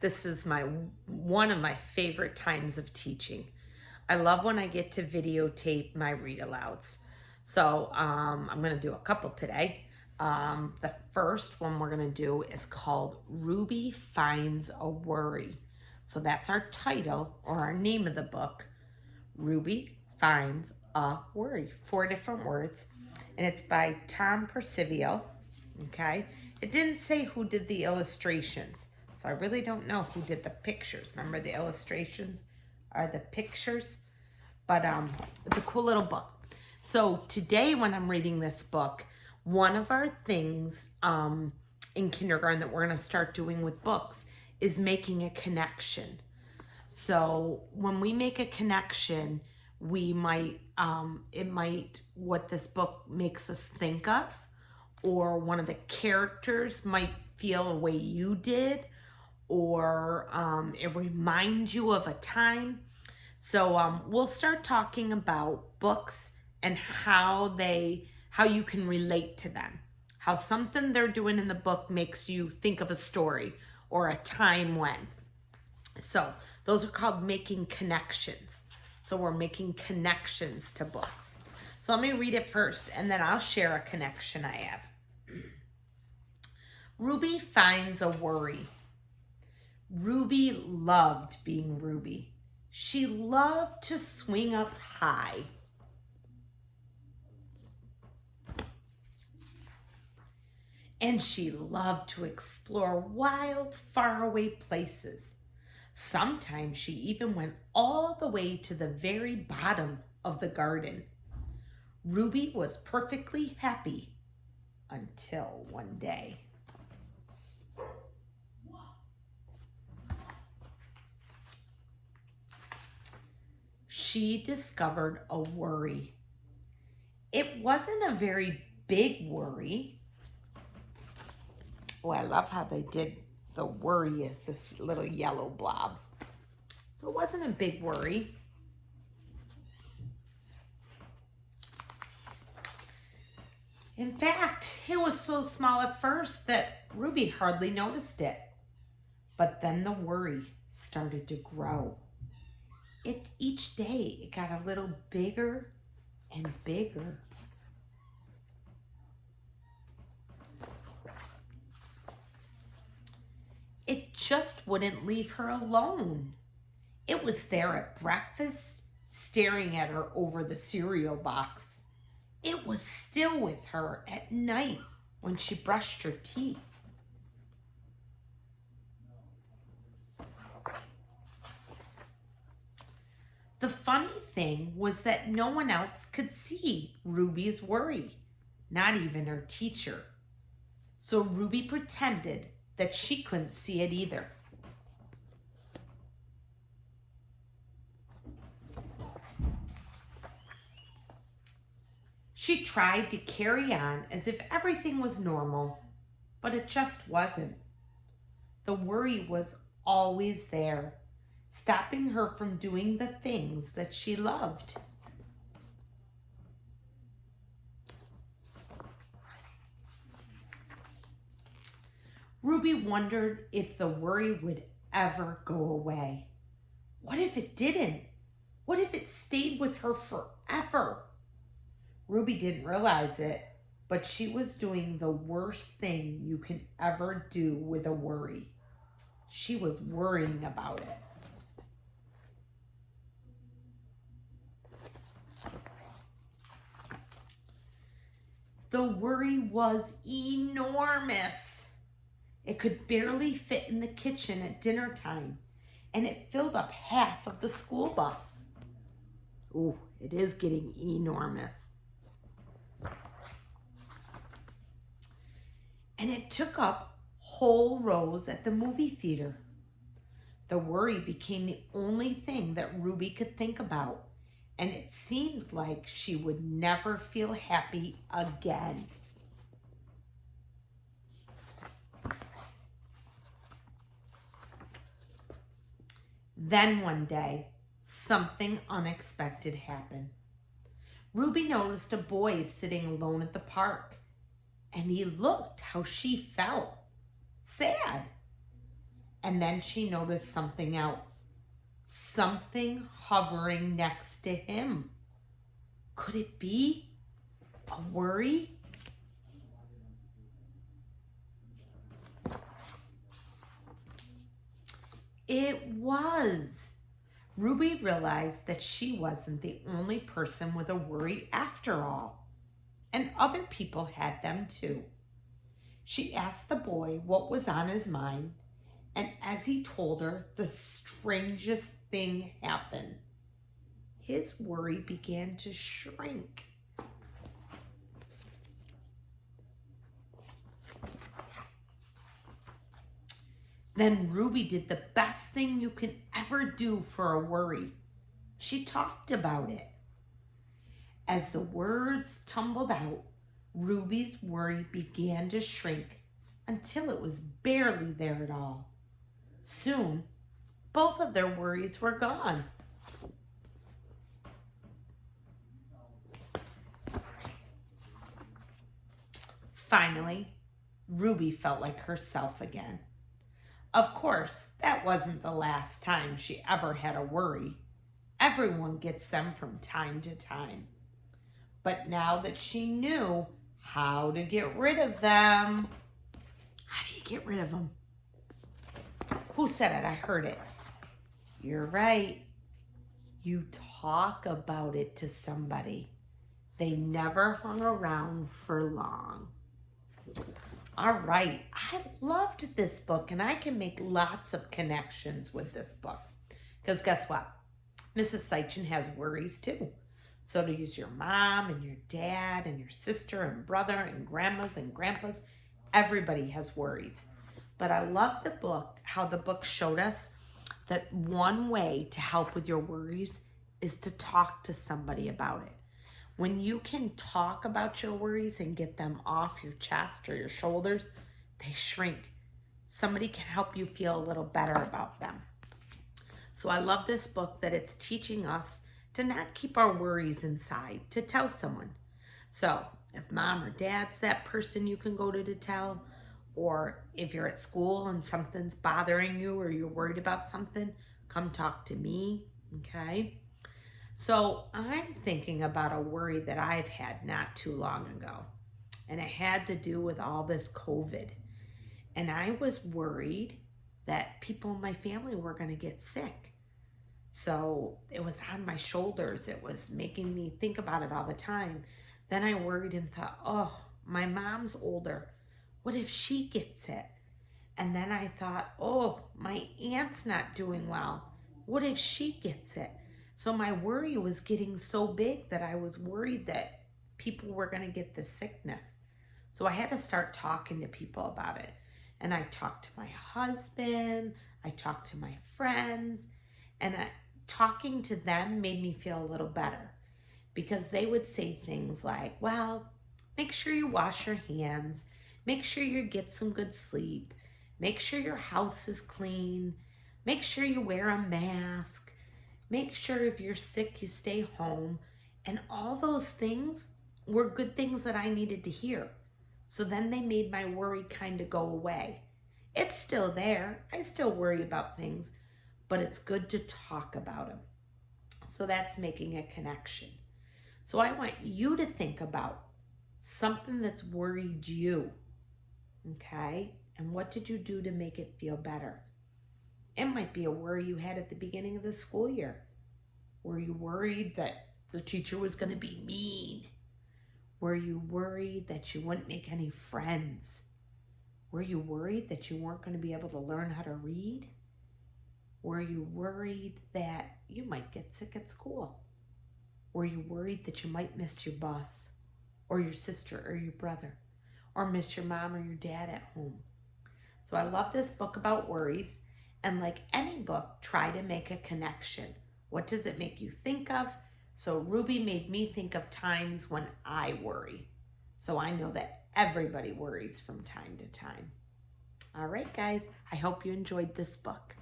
This is one of my favorite times of teaching. I love when I get to videotape my read-alouds. So I'm going to do a couple today. The first one we're going to do is called Ruby Finds a Worry. So that's our title or our name of the book. Ruby Finds a Worry. 4 different words. And it's by Tom Percival. Okay. It didn't say who did the illustrations. So I really don't know who did the pictures. Remember, the illustrations are the pictures. But it's a cool little book. So today when I'm reading this book, one of our things in kindergarten that we're going to start doing with books is making a connection. So when we make a connection, we might, what this book makes us think of, or one of the characters might feel a way you did, or it reminds you of a time. So we'll start talking about books and how you can relate to them. How something they're doing in the book makes you think of a story or a time when. So those are called making connections. So we're making connections to books. So let me read it first and then I'll share a connection I have. Ruby finds a worry. Ruby loved being Ruby. She loved to swing up high. And she loved to explore wild, faraway places. Sometimes she even went all the way to the very bottom of the garden. Ruby was perfectly happy until one day. She discovered a worry. It wasn't a very big worry. Oh, I love how they did the worry as this little yellow blob. So it wasn't a big worry. In fact, it was so small at first that Ruby hardly noticed it. But then the worry started to grow. Each day it got a little bigger and bigger. It just wouldn't leave her alone. It was there at breakfast, staring at her over the cereal box. It was still with her at night when she brushed her teeth. The funny thing was that no one else could see Ruby's worry, not even her teacher. So Ruby pretended that she couldn't see it either. She tried to carry on as if everything was normal, but it just wasn't. The worry was always there, stopping her from doing the things that she loved. Ruby wondered if the worry would ever go away. What if it didn't? What if it stayed with her forever? Ruby didn't realize it, but she was doing the worst thing you can ever do with a worry. She was worrying about it. The worry was enormous. It could barely fit in the kitchen at dinner time, and it filled up half of the school bus. Ooh, it is getting enormous. And it took up whole rows at the movie theater. The worry became the only thing that Ruby could think about, and it seemed like she would never feel happy again. Then one day, something unexpected happened. Ruby noticed a boy sitting alone at the park, and he looked how she felt, sad. And then she noticed something else. Something hovering next to him. Could it be a worry? It was. Ruby realized that she wasn't the only person with a worry after all, and other people had them too. She asked the boy what was on his mind, and as he told her, the strangest thing happened. His worry began to shrink. Then Ruby did the best thing you can ever do for a worry. She talked about it. As the words tumbled out, Ruby's worry began to shrink until it was barely there at all. Soon, both of their worries were gone. Finally, Ruby felt like herself again. Of course, that wasn't the last time she ever had a worry. Everyone gets them from time to time. But now that she knew how to get rid of them, how do you get rid of them? Who said it? I heard it. You're right. You talk about it to somebody. They never hung around for long. All right, I loved this book, and I can make lots of connections with this book. Because guess what? Mrs. Seitchen has worries too. So does your mom and your dad and your sister and brother and grandmas and grandpas. Everybody has worries. But I love the book, how the book showed us that one way to help with your worries is to talk to somebody about it. When you can talk about your worries and get them off your chest or your shoulders, they shrink. Somebody can help you feel a little better about them. So I love this book that it's teaching us to not keep our worries inside, to tell someone. So if mom or dad's that person you can go to tell, or if you're at school and something's bothering you or you're worried about something, come talk to me, okay? So I'm thinking about a worry that I've had not too long ago, and it had to do with all this COVID. And I was worried that people in my family were going to get sick. So it was on my shoulders. It was making me think about it all the time. Then I worried and thought, oh, my mom's older. What if she gets it? And then I thought, oh, my aunt's not doing well. What if she gets it? So my worry was getting so big that I was worried that people were going to get this sickness. So I had to start talking to people about it. And I talked to my husband, I talked to my friends, and talking to them made me feel a little better because they would say things like, well, make sure you wash your hands, make sure you get some good sleep, make sure your house is clean, make sure you wear a mask, make sure if you're sick, you stay home. And all those things were good things that I needed to hear. So then they made my worry kind of go away. It's still there. I still worry about things, but it's good to talk about them. So that's making a connection. So I want you to think about something that's worried you, okay? And what did you do to make it feel better? It might be a worry you had at the beginning of the school year. Were you worried that your teacher was going to be mean? Were you worried that you wouldn't make any friends? Were you worried that you weren't going to be able to learn how to read? Were you worried that you might get sick at school? Were you worried that you might miss your bus or your sister or your brother or miss your mom or your dad at home? So I love this book about worries. And like any book, try to make a connection. What does it make you think of? So Ruby made me think of times when I worry. So I know that everybody worries from time to time. All right, guys, I hope you enjoyed this book.